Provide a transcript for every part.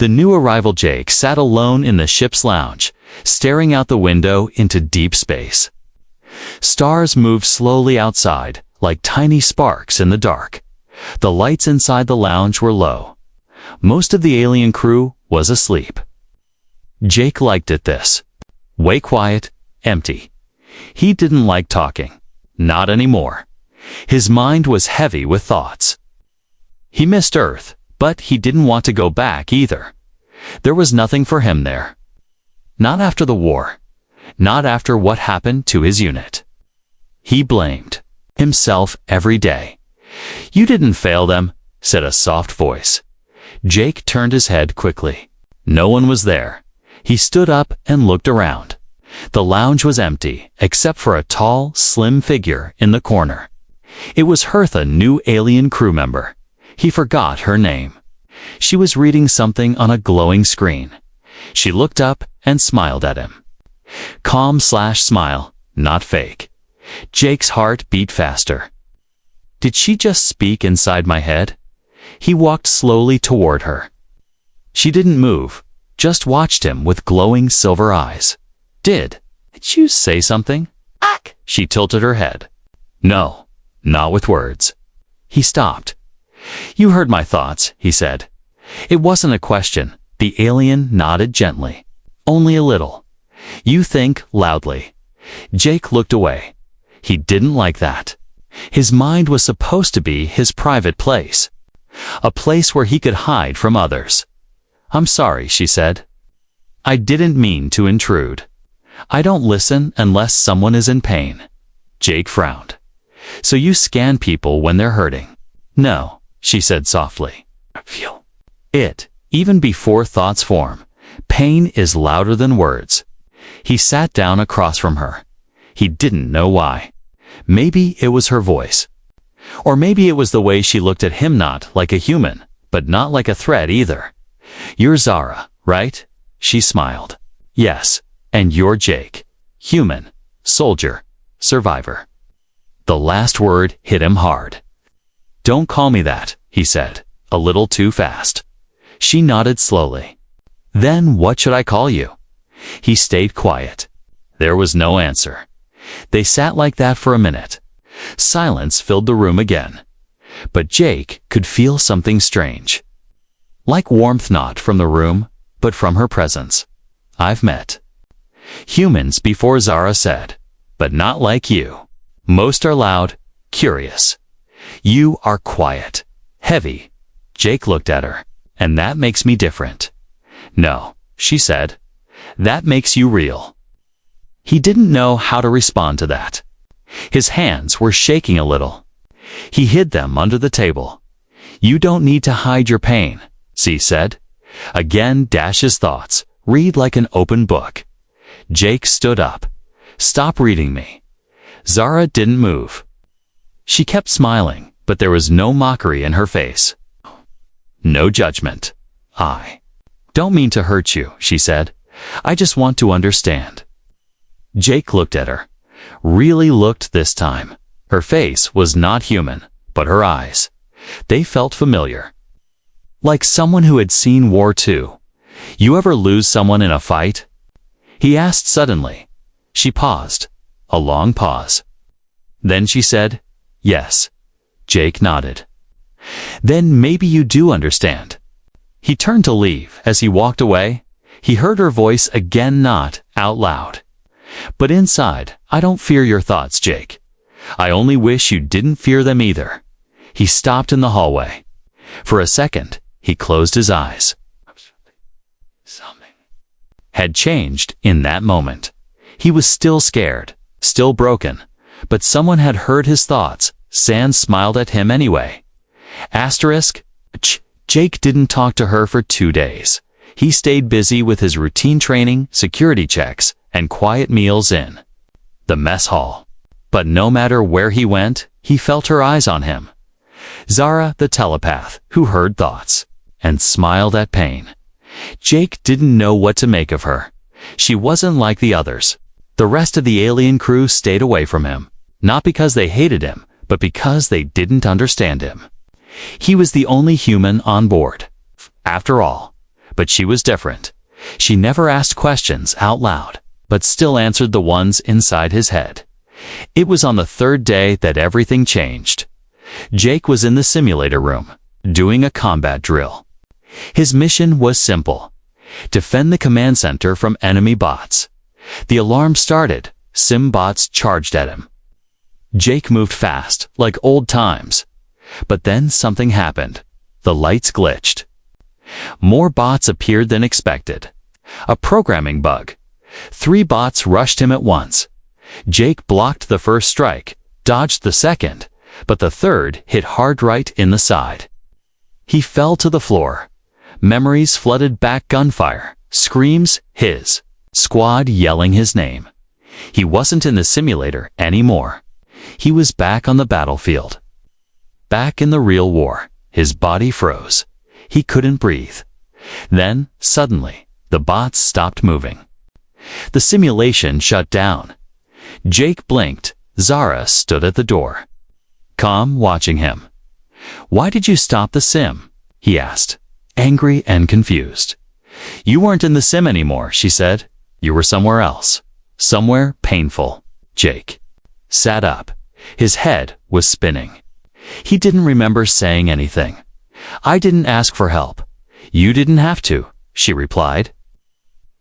The new arrival Jake sat alone in the ship's lounge, staring out the window into deep space. Stars moved slowly outside, like tiny sparks in the dark. The lights inside the lounge were low. Most of the alien crew was asleep. Jake liked it this way, quiet, empty. He didn't like talking. Not anymore. His mind was heavy with thoughts. He missed Earth, but he didn't want to go back either. There was nothing for him there. Not after the war. Not after what happened to his unit. He blamed himself every day. "You didn't fail them," said a soft voice. Jake turned his head quickly. No one was there. He stood up and looked around. The lounge was empty, except for a tall, slim figure in the corner. It was Hertha, new alien crew member. He forgot her name. She was reading something on a glowing screen. She looked up and smiled at him. Calm/smile, not fake. Jake's heart beat faster. Did she just speak inside my head? He walked slowly toward her. She didn't move, just watched him with glowing silver eyes. Did you say something? Ack! She tilted her head. No, not with words. He stopped. You heard my thoughts, he said. It wasn't a question. The alien nodded gently. Only a little. You think loudly. Jake looked away. He didn't like that. His mind was supposed to be his private place. A place where he could hide from others. I'm sorry, she said. I didn't mean to intrude. I don't listen unless someone is in pain. Jake frowned. So you scan people when they're hurting? No, she said softly. I feel it, even before thoughts form. Pain is louder than words. He sat down across from her. He didn't know why. Maybe it was her voice. Or maybe it was the way she looked at him, not like a human, but not like a threat either. You're Zara, right? She smiled. Yes, and you're Jake. Human, soldier, survivor. The last word hit him hard. Don't call me that, he said, a little too fast. She nodded slowly. Then what should I call you? He stayed quiet. There was no answer. They sat like that for a minute. Silence filled the room again. But Jake could feel something strange. Like warmth, not from the room, but from her presence. I've met humans before, Zara said, but not like you. Most are loud, curious. You are quiet, heavy. Jake looked at her. And that makes me different. No, she said. That makes you real. He didn't know how to respond to that. His hands were shaking a little. He hid them under the table. You don't need to hide your pain, she said. Again, dash his thoughts. Read like an open book. Jake stood up. Stop reading me. Zara didn't move. She kept smiling, but there was no mockery in her face. No judgment. I don't mean to hurt you, she said. I just want to understand. Jake looked at her. Really looked this time. Her face was not human, but her eyes. They felt familiar. Like someone who had seen war too. You ever lose someone in a fight? He asked suddenly. She paused. A long pause. Then she said, yes. Jake nodded. Then maybe you do understand. He turned to leave. As he walked away, he heard her voice again, not out loud. But inside, I don't fear your thoughts, Jake. I only wish you didn't fear them either. He stopped in the hallway. For a second, he closed his eyes. Something had changed in that moment. He was still scared, still broken, but someone had heard his thoughts. Sans smiled at him anyway. Asterisk, Jake didn't talk to her for 2 days. He stayed busy with his routine training, security checks, and quiet meals in the mess hall. But no matter where he went, he felt her eyes on him. Zara, the telepath, who heard thoughts and smiled at pain. Jake didn't know what to make of her. She wasn't like the others. The rest of the alien crew stayed away from him, not because they hated him, but because they didn't understand him. He was the only human on board. After all, But she was different. She never asked questions out loud, but still answered the ones inside his head. It was on the third day that everything changed. Jake was in the simulator room, doing a combat drill. His mission was simple: defend the command center from enemy bots. The alarm started. Sim bots charged at him. Jake moved fast, like old times. But then something happened. The lights glitched. More bots appeared than expected. A programming bug. 3 bots rushed him at once. Jake blocked the first strike, dodged the second, but the third hit hard right in the side. He fell to the floor. Memories flooded back: gunfire, screams, his squad yelling his name. He wasn't in the simulator anymore. He was back on the battlefield. Back in the real war. His body froze. He couldn't breathe. Then, suddenly, the bots stopped moving. The simulation shut down. Jake blinked. Zara stood at the door, calm, watching him. "Why did you stop the sim?" he asked, angry and confused. "You weren't in the sim anymore," she said. "You were somewhere else. Somewhere painful." Jake sat up. His head was spinning. He didn't remember saying anything. "I didn't ask for help." "You didn't have to," she replied.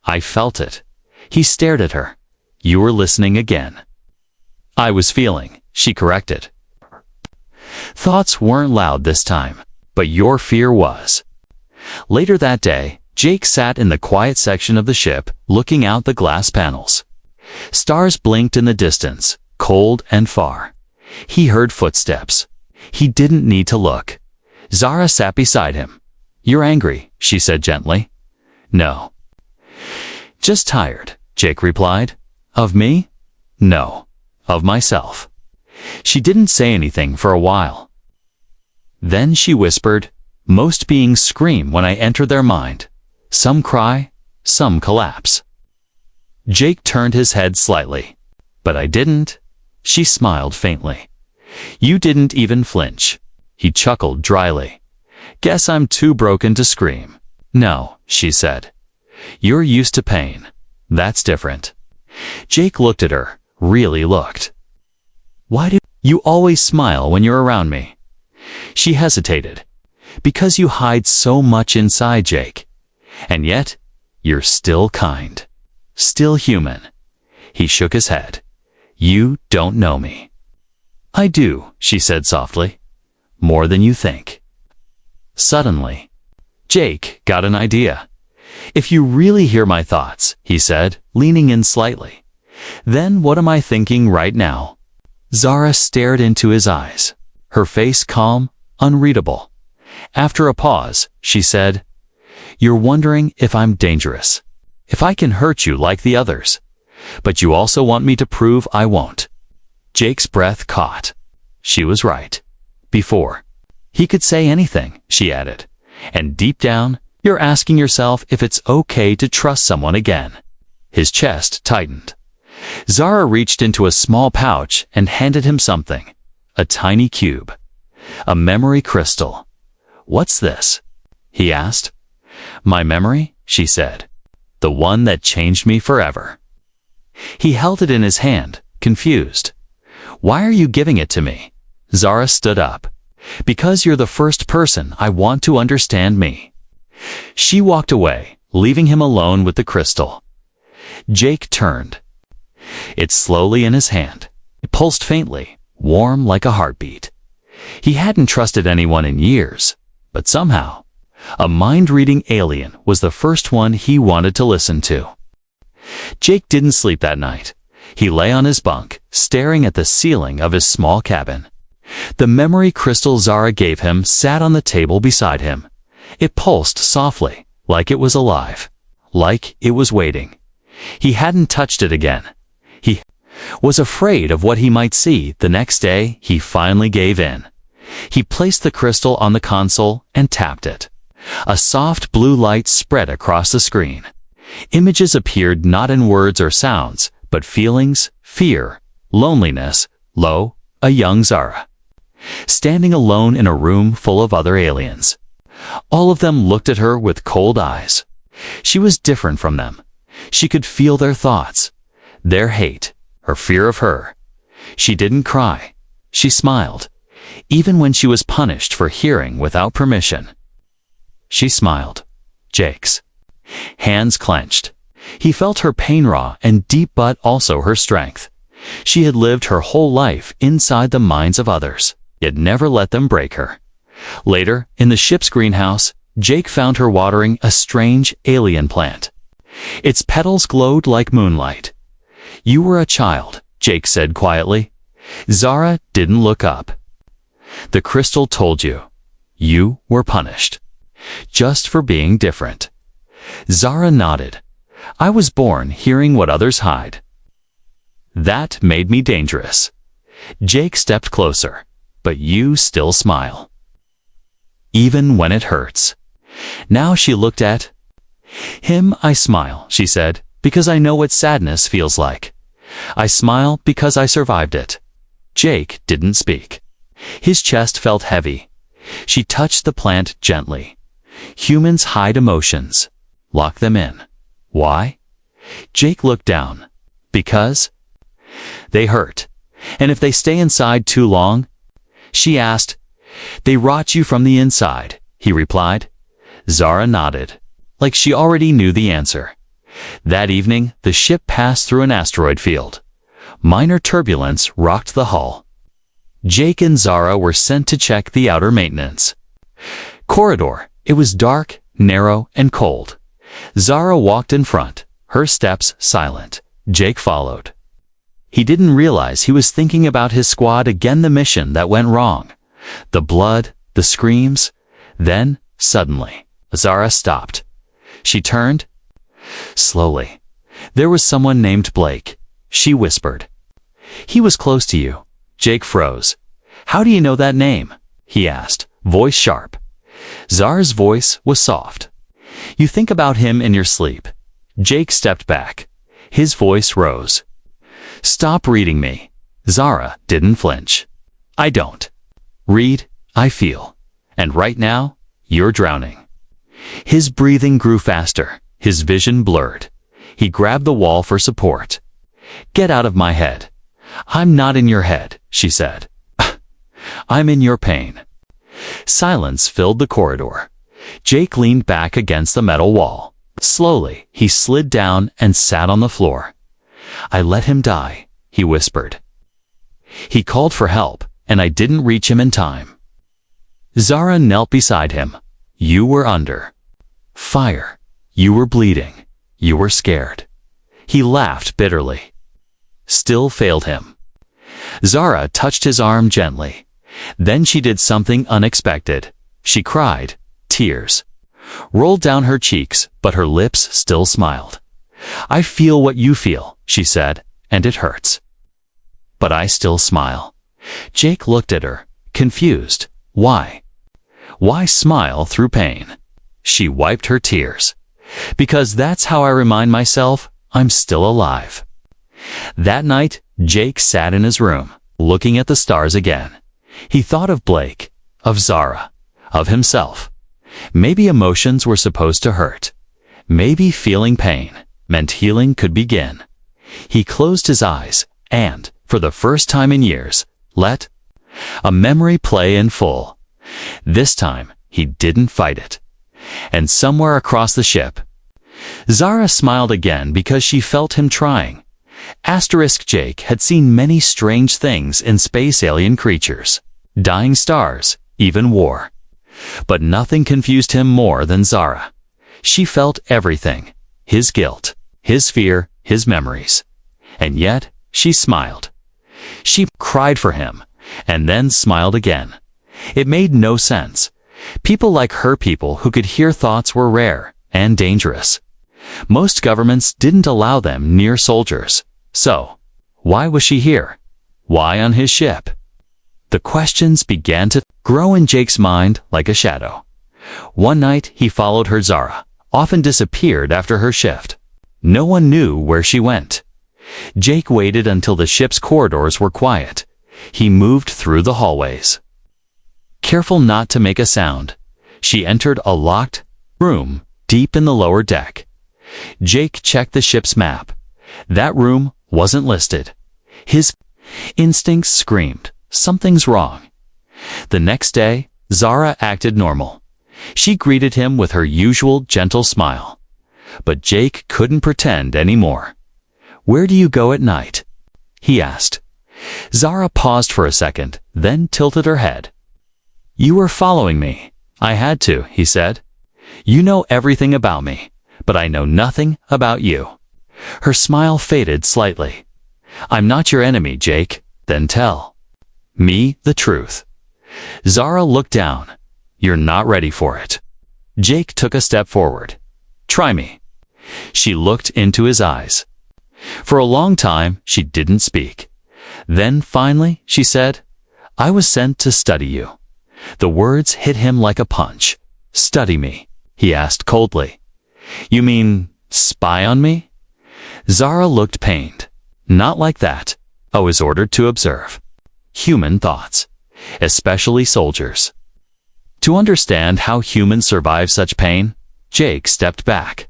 "I felt it." He stared at her. "You were listening again." "I was feeling," she corrected. "Thoughts weren't loud this time, but your fear was." Later that day, Jake sat in the quiet section of the ship, looking out the glass panels. Stars blinked in the distance, cold and far. He heard footsteps. He didn't need to look. Zara sat beside him. "You're angry," she said gently. "No." "Just tired," Jake replied. "Of me?" "No. Of myself." She didn't say anything for a while. Then she whispered, "Most beings scream when I enter their mind. Some cry, some collapse." Jake turned his head slightly. "But I didn't." She smiled faintly. "You didn't even flinch." He chuckled dryly. "Guess I'm too broken to scream." "No," she said. "You're used to pain. That's different." Jake looked at her, really looked. "Why do you always smile when you're around me?" She hesitated. "Because you hide so much inside, Jake. And yet, you're still kind. Still human." He shook his head. "You don't know me." "I do," she said softly. "More than you think." Suddenly, Jake got an idea. "If you really hear my thoughts," he said, leaning in slightly, "then what am I thinking right now?" Zara stared into his eyes, her face calm, unreadable. After a pause, she said, "You're wondering if I'm dangerous, if I can hurt you like the others. But you also want me to prove I won't." Jake's breath caught. She was right. Before he could say anything, she added, "And deep down, you're asking yourself if it's okay to trust someone again." His chest tightened. Zara reached into a small pouch and handed him something. A tiny cube. A memory crystal. "What's this?" he asked. "My memory," she said. "The one that changed me forever." He held it in his hand, confused. "Why are you giving it to me?" Zara stood up. "Because you're the first person I want to understand me." She walked away, leaving him alone with the crystal. Jake turned. It slowly in his hand. It pulsed faintly, warm like a heartbeat. He hadn't trusted anyone in years, but somehow, a mind-reading alien was the first one he wanted to listen to. Jake didn't sleep that night. He lay on his bunk, staring at the ceiling of his small cabin. The memory crystal Zara gave him sat on the table beside him. It pulsed softly, like it was alive, like it was waiting. He hadn't touched it again. He was afraid of what he might see. The next day, he finally gave in. He placed the crystal on the console and tapped it. A soft blue light spread across the screen. Images appeared not in words or sounds, but feelings, fear, loneliness, a young Zara. Standing alone in a room full of other aliens. All of them looked at her with cold eyes. She was different from them. She could feel their thoughts, their hate, her fear of her. She didn't cry. She smiled, even when she was punished for hearing without permission. She smiled. Jake's hands clenched. He felt her pain raw and deep, but also her strength. She had lived her whole life inside the minds of others, yet never let them break her. Later, in the ship's greenhouse, Jake found her watering a strange alien plant. Its petals glowed like moonlight. "You were a child," Jake said quietly. Zara didn't look up. "The crystal told you. You were punished. Just for being different." Zara nodded. "I was born hearing what others hide. That made me dangerous." Jake stepped closer. "But you still smile. Even when it hurts." Now she looked at him. "I smile," she said, "because I know what sadness feels like. I smile because I survived it." Jake didn't speak. His chest felt heavy. She touched the plant gently. Humans hide emotions, lock them in. Why? Jake looked down. Because they hurt. And if they stay inside too long? She asked. "They rot you from the inside," he replied. Zara nodded, like she already knew the answer. That evening, the ship passed through an asteroid field. Minor turbulence rocked the hull. Jake and Zara were sent to check the outer maintenance corridor. It was dark, narrow, and cold. Zara walked in front, her steps silent. Jake followed. He didn't realize he was thinking about his squad again, the mission that went wrong. The blood, the screams. Then, suddenly, Zara stopped. She turned. Slowly. There was someone named Blake. She whispered. "He was close to you." Jake froze. "How do you know that name?" he asked, voice sharp. Zara's voice was soft. "You think about him in your sleep." Jake stepped back. His voice rose. "Stop reading me." Zara didn't flinch. "I don't. Read, I feel. And right now, you're drowning." His breathing grew faster, his vision blurred. He grabbed the wall for support. "Get out of my head." "I'm not in your head," she said. "I'm in your pain." Silence filled the corridor. Jake leaned back against the metal wall. Slowly, he slid down and sat on the floor. "I let him die," he whispered. "He called for help, and I didn't reach him in time." Zara knelt beside him. "You were under fire. You were bleeding. You were scared." He laughed bitterly. Still failed him. Zara touched his arm gently. Then she did something unexpected. She cried. Tears rolled down her cheeks, but her lips still smiled. "I feel what you feel," she said, "and it hurts. But I still smile." Jake looked at her, confused. Why? Why smile through pain? She wiped her tears. "Because that's how I remind myself I'm still alive." That night, Jake sat in his room, looking at the stars again. He thought of Blake, of Zara, of himself. Maybe emotions were supposed to hurt. Maybe feeling pain meant healing could begin. He closed his eyes and, for the first time in years, let a memory play in full. This time, he didn't fight it. And somewhere across the ship, Zara smiled again because she felt him trying. Jake had seen many strange things in space, alien creatures, dying stars, even war. But nothing confused him more than Zara. She felt everything, his guilt, his fear, his memories. And yet, she smiled. She cried for him, and then smiled again. It made no sense. People like her, people who could hear thoughts, were rare and dangerous. Most governments didn't allow them near soldiers. So, why was she here? Why on his ship? The questions began to grow in Jake's mind like a shadow. One night, he followed her. Zara often disappeared after her shift. No one knew where she went. Jake waited until the ship's corridors were quiet. He moved through the hallways, careful not to make a sound. She entered a locked room deep in the lower deck. Jake checked the ship's map. That room wasn't listed. His instincts screamed, something's wrong. The next day, Zara acted normal. She greeted him with her usual gentle smile. But Jake couldn't pretend anymore. "Where do you go at night?" he asked. Zara paused for a second, then tilted her head. "You were following me. I had to," he said. "You know everything about me, but I know nothing about you." Her smile faded slightly. "I'm not your enemy, Jake. Then tell me the truth." Zara looked down. "You're not ready for it." Jake took a step forward. "Try me." She looked into his eyes. For a long time, she didn't speak. Then finally, she said, "I was sent to study you." The words hit him like a punch. "Study me?" he asked coldly. "You mean spy on me?" Zara looked pained. "Not like that. I was ordered to observe human thoughts, especially soldiers." To understand how humans survive such pain, Jake stepped back.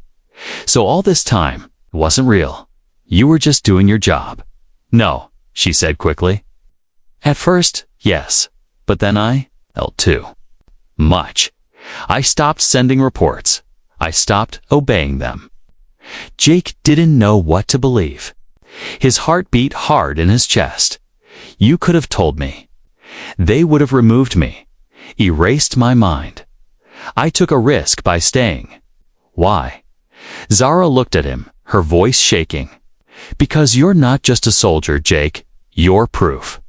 "So all this time wasn't real. You were just doing your job." "No," she said quickly. "At first, yes, but then I felt too much. I stopped sending reports. I stopped obeying them." Jake didn't know what to believe. His heart beat hard in his chest. "You could have told me. They would have removed me, erased my mind. I took a risk by staying." "Why?" Zara looked at him, her voice shaking. "Because you're not just a soldier, Jake. You're proof.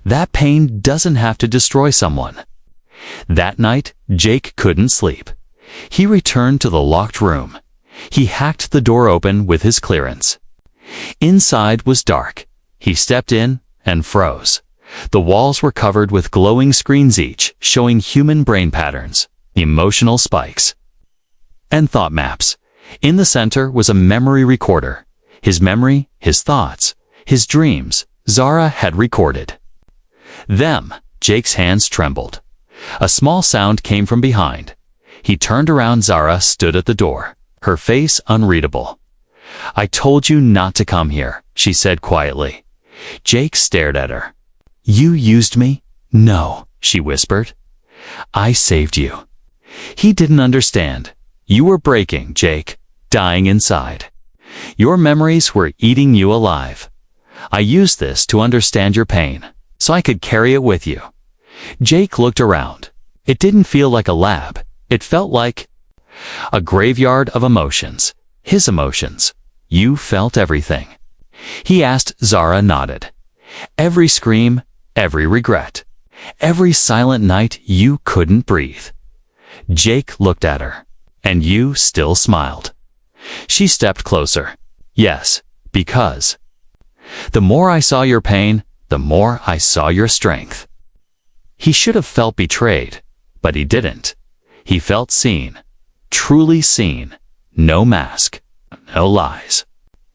That pain doesn't have to destroy someone." That night, Jake couldn't sleep. He returned to the locked room. He hacked the door open with his clearance. Inside was dark. He stepped in and froze. The walls were covered with glowing screens, each showing human brain patterns, emotional spikes, and thought maps. In the center was a memory recorder. His memory, his thoughts, his dreams, Zara had recorded them. Jake's hands trembled. A small sound came from behind. He turned around. Zara stood at the door, her face unreadable. "I told you not to come here," she said quietly. Jake stared at her. "You used me?" "No," she whispered. "I saved you." He didn't understand. "You were breaking, Jake, dying inside. Your memories were eating you alive. I used this to understand your pain, so I could carry it with you." Jake looked around. It didn't feel like a lab. It felt like a graveyard of emotions. His emotions. "You felt everything?" he asked. Zara nodded. "Every scream, every regret, every silent night you couldn't breathe." Jake looked at her. "And you still smiled." She stepped closer. "Yes, because the more I saw your pain, the more I saw your strength." He should have felt betrayed, but he didn't. He felt seen, truly seen. No mask, no lies,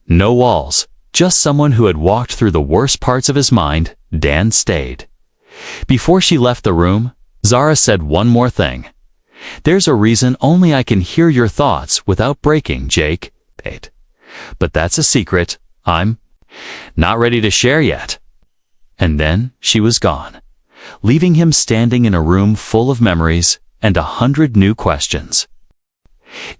no walls, just someone who had walked through the worst parts of his mind. Dan stayed. Before she left the room, Zara said one more thing. "There's a reason only I can hear your thoughts without breaking, Jake. But that's a secret I'm not ready to share yet." And then she was gone, leaving him standing in a room full of memories and 100 new questions.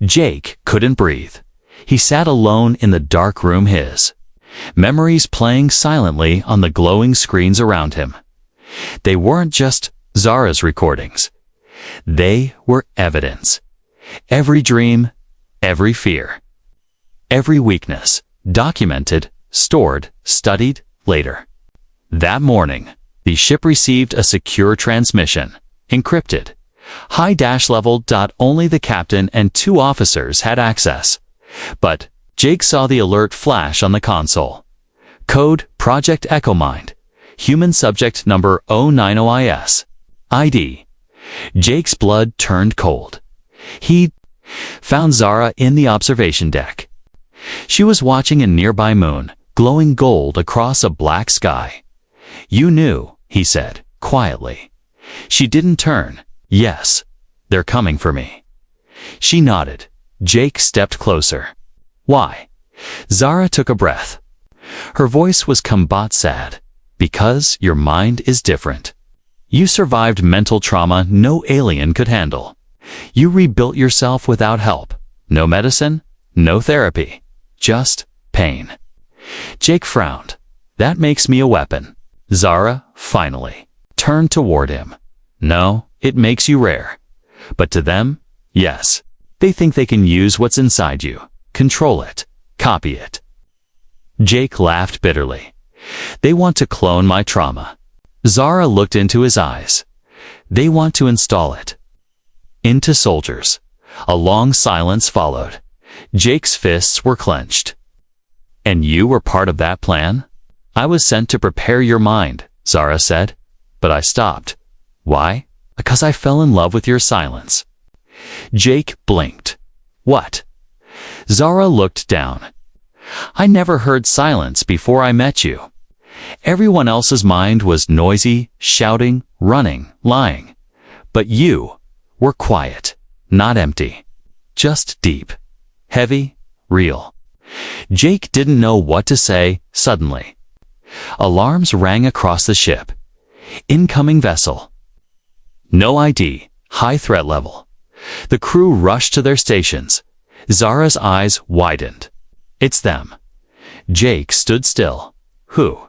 Jake couldn't breathe. He sat alone in the dark room, his memories playing silently on the glowing screens around him. They weren't just Zara's recordings. They were evidence. Every dream, every fear, every weakness, documented, stored, studied later. That morning, the ship received a secure transmission, encrypted. High-level. Only the captain and 2 officers had access. But Jake saw the alert flash on the console. Code Project Echo Mind. Human subject number 090IS. ID. Jake's blood turned cold. He found Zara in the observation deck. She was watching a nearby moon, glowing gold across a black sky. "You knew," he said, quietly. She didn't turn. "Yes." They're coming for me. She nodded. Jake stepped closer. Why? Zara took a breath. Her voice was combat sad. Because your mind is different. You survived mental trauma no alien could handle. You rebuilt yourself without help. No medicine, no therapy. Just pain. Jake frowned. That makes me a weapon. Zara, finally, turned toward him. No, it makes you rare. But to them, yes. They think they can use what's inside you, control it, copy it. Jake laughed bitterly. They want to clone my trauma. Zara looked into his eyes. They want to install it. Into soldiers. A long silence followed. Jake's fists were clenched. And you were part of that plan? I was sent to prepare your mind, Zara said. But I stopped. Why? Because I fell in love with your silence. Jake blinked. What? Zara looked down. I never heard silence before I met you. Everyone else's mind was noisy, shouting, running, lying. But you were quiet, not empty. Just deep, heavy, real. Jake didn't know what to say suddenly. Alarms rang across the ship. Incoming vessel. No ID, high threat level. The crew rushed to their stations. Zara's eyes widened. It's them. Jake stood still. Who?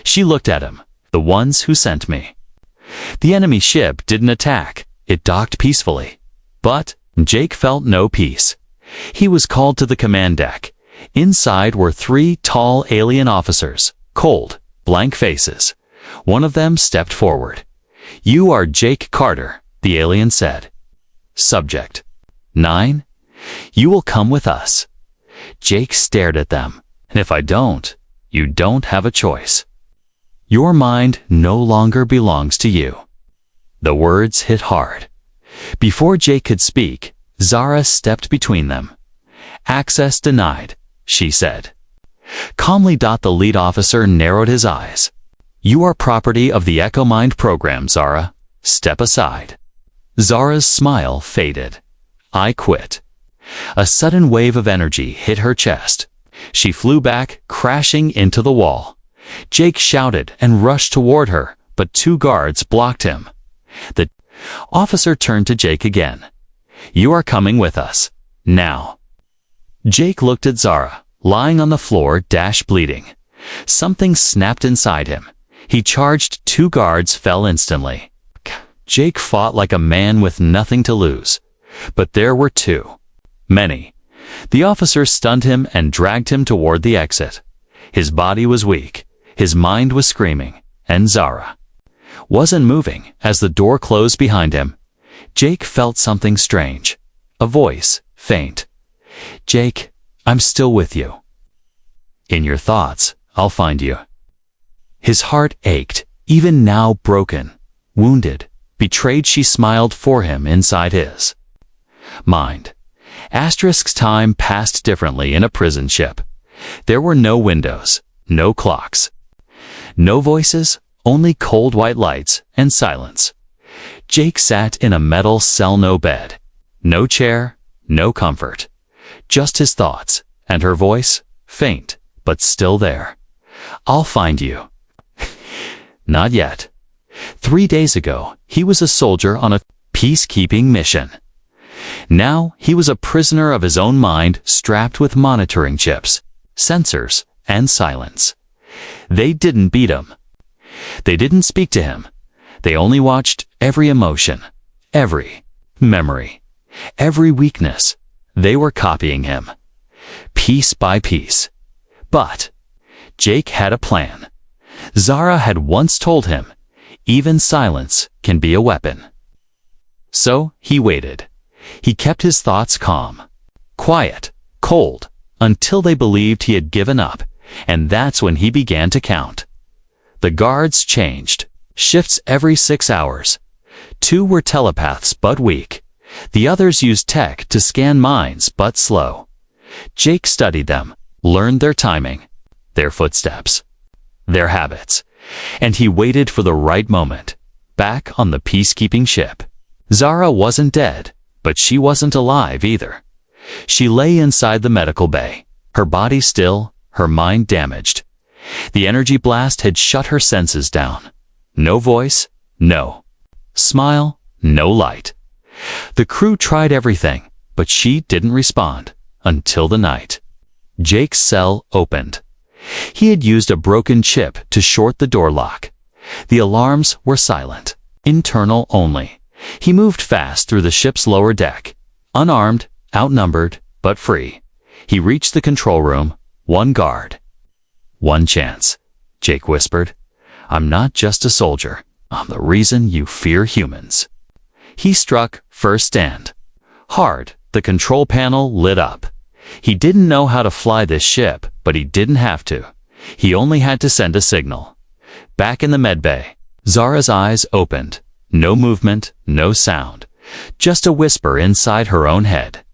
She looked at him. The ones who sent me. The enemy ship didn't attack. It docked peacefully. But Jake felt no peace. He was called to the command deck. Inside were 3 tall alien officers, cold, blank faces. One of them stepped forward. You are Jake Carter, the alien said. Subject. 9. You will come with us. Jake stared at them. And if I don't, you don't have a choice. Your mind no longer belongs to you. The words hit hard. Before Jake could speak, Zara stepped between them. Access denied, she said. Calmly. The lead officer narrowed his eyes. You are property of the Echo Mind program, Zara. Step aside. Zara's smile faded. I quit. A sudden wave of energy hit her chest. She flew back, crashing into the wall. Jake shouted and rushed toward her, but 2 guards blocked him. The officer turned to Jake again. You are coming with us. Now. Jake looked at Zara, lying on the floor, bleeding. Something snapped inside him. He charged. 2 guards fell instantly. Jake fought like a man with nothing to lose. But there were too many. The officer stunned him and dragged him toward the exit. His body was weak. His mind was screaming. And Zara wasn't moving as the door closed behind him. Jake felt something strange. A voice, faint. Jake, I'm still with you. In your thoughts, I'll find you. His heart ached, even now broken, wounded, betrayed. She smiled for him inside his mind. Time passed differently in a prison ship. There were no windows, no clocks, no voices, only cold white lights and silence. Jake sat in a metal cell, no bed, no chair, no comfort. Just his thoughts, and her voice, faint, but still there. I'll find you. Not yet. 3 days ago, he was a soldier on a peacekeeping mission. Now he was a prisoner of his own mind, strapped with monitoring chips, sensors, and silence. They didn't beat him. They didn't speak to him. They only watched every emotion, every memory, every weakness. They were copying him, piece by piece. But Jake had a plan. Zara had once told him, even silence can be a weapon. So he waited. He kept his thoughts calm, quiet, cold, until they believed he had given up, and that's when he began to count. The guards changed, shifts every 6 hours. 2 were telepaths but weak. The others used tech to scan minds but slow. Jake studied them, learned their timing, their footsteps, their habits, and he waited for the right moment, back on the peacekeeping ship. Zara wasn't dead, but she wasn't alive either. She lay inside the medical bay, her body still, her mind damaged. The energy blast had shut her senses down. No voice, no smile, no light. The crew tried everything, but she didn't respond until the night. Jake's cell opened. He had used a broken chip to short the door lock. The alarms were silent, internal only. He moved fast through the ship's lower deck, unarmed, outnumbered, but free. He reached the control room, one guard. "One chance," Jake whispered. "I'm not just a soldier. I'm the reason you fear humans." He struck first stand. Hard, the control panel lit up. He didn't know how to fly this ship, but he didn't have to. He only had to send a signal. Back in the medbay, Zara's eyes opened. No movement, no sound. Just a whisper inside her own head.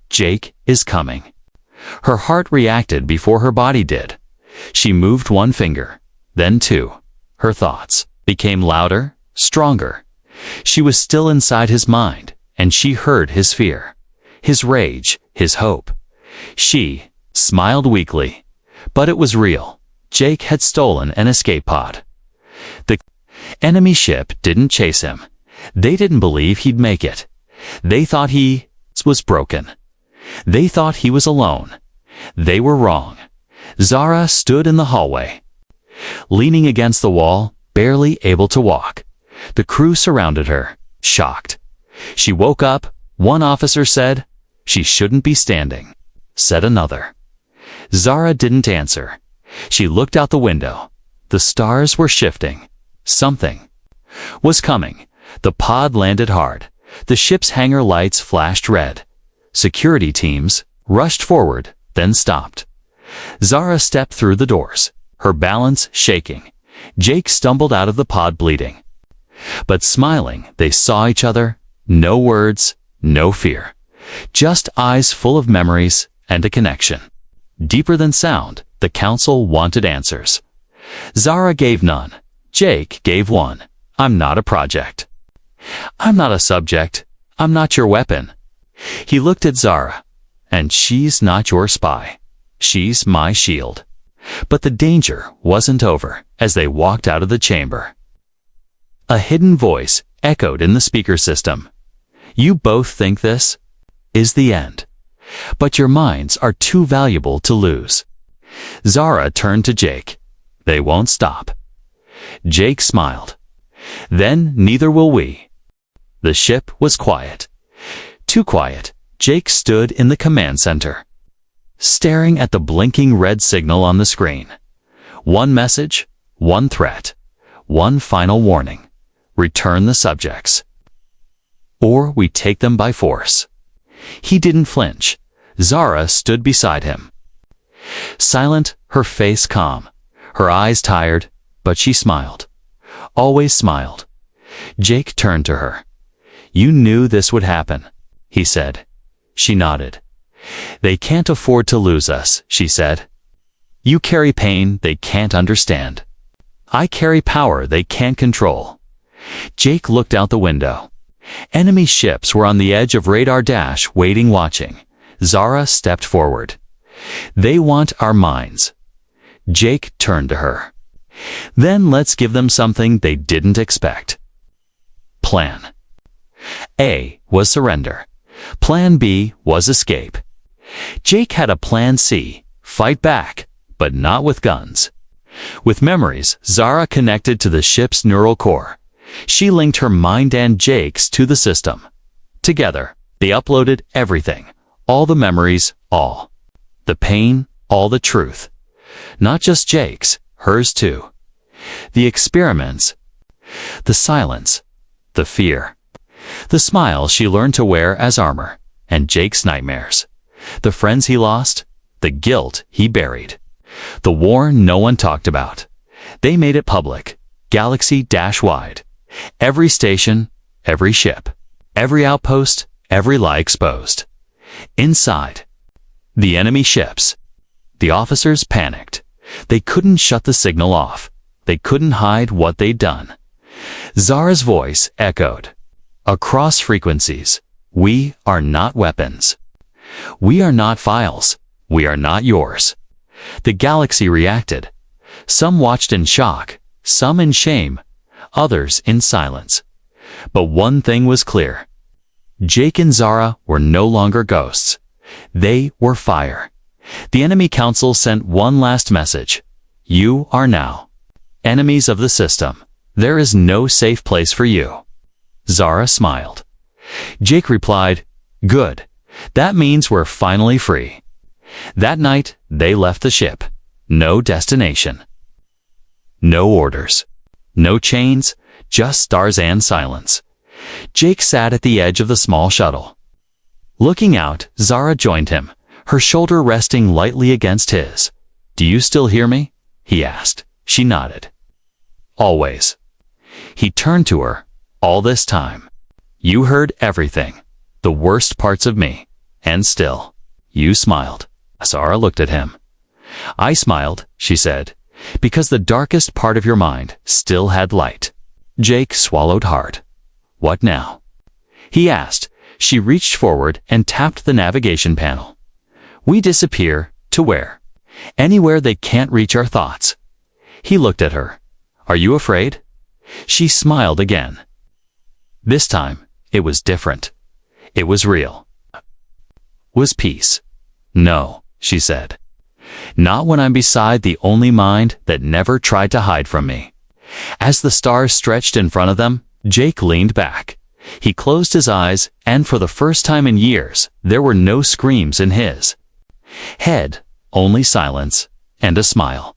"Jake is coming." Her heart reacted before her body did. She moved one finger, then two. Her thoughts became louder, stronger. She was still inside his mind, and she heard his fear, his rage, his hope. She smiled weakly, but it was real. Jake had stolen an escape pod. The enemy ship didn't chase him. They didn't believe he'd make it. They thought he was broken. They thought he was alone. They were wrong. Zara stood in the hallway, leaning against the wall, barely able to walk. The crew surrounded her, shocked. She woke up. One officer said, "She shouldn't be standing," said another. Zara didn't answer. She looked out the window. The stars were shifting. Something was coming. The pod landed hard. The ship's hangar lights flashed red. Security teams rushed forward, then stopped. Zara stepped through the doors, her balance shaking. Jake stumbled out of the pod bleeding. But smiling, they saw each other. No words, no fear. Just eyes full of memories and a connection. Deeper than sound, the council wanted answers. Zara gave none. Jake gave one. "I'm not a project. I'm not a subject. I'm not your weapon." He looked at Zara. "And she's not your spy. She's my shield." But the danger wasn't over as they walked out of the chamber. A hidden voice echoed in the speaker system. "You both think this is the end, but your minds are too valuable to lose." Zara turned to Jake. "They won't stop." Jake smiled. "Then neither will we." The ship was quiet. Too quiet. Jake stood in the command center, staring at the blinking red signal on the screen. One message, one threat, one final warning. Return the subjects, or we take them by force. He didn't flinch. Zara stood beside him. Silent, her face calm, her eyes tired, but she smiled. Always smiled. Jake turned to her. "You knew this would happen," he said. She nodded. "They can't afford to lose us," she said. "You carry pain they can't understand. I carry power they can't control." Jake looked out the window. Enemy ships were on the edge of radar dash, waiting, watching. Zara stepped forward. "They want our minds." Jake turned to her. "Then let's give them something they didn't expect." Plan A was surrender. Plan B was escape. Jake had a plan C, fight back, but not with guns. With memories, Zara connected to the ship's neural core. She linked her mind and Jake's to the system. Together, they uploaded everything, all the memories, all the pain, all the truth. Not just Jake's, hers too. The experiments, the silence, the fear, the smile she learned to wear as armor, and Jake's nightmares. The friends he lost, the guilt he buried. The war no one talked about. They made it public, galaxy-wide. Every station, every ship, every outpost, every lie exposed. Inside, the enemy ships. The officers panicked. They couldn't shut the signal off. They couldn't hide what they'd done. Zara's voice echoed. Across frequencies, we are not weapons. We are not files. We are not yours. The galaxy reacted. Some watched in shock, some in shame, others in silence. But one thing was clear. Jake and Zara were no longer ghosts. They were fire. The enemy council sent one last message. You are now enemies of the system. There is no safe place for you. Zara smiled. Jake replied, Good. That means we're finally free. That night, they left the ship. No destination. No orders. No chains, just stars and silence. Jake sat at the edge of the small shuttle. Looking out, Zara joined him, her shoulder resting lightly against his. Do you still hear me? He asked. She nodded. Always. He turned to her. All this time. You heard everything. The worst parts of me. And still. You smiled. Zara looked at him. I smiled, she said, because the darkest part of your mind still had light. Jake swallowed hard. What now? He asked. She reached forward and tapped the navigation panel. We disappear, to where? Anywhere they can't reach our thoughts. He looked at her. Are you afraid? She smiled again. This time, it was different. It was real. Was peace? No, she said. Not when I'm beside the only mind that never tried to hide from me. As the stars stretched in front of them, Jake leaned back. He closed his eyes, and for the first time in years, there were no screams in his head, only silence and a smile.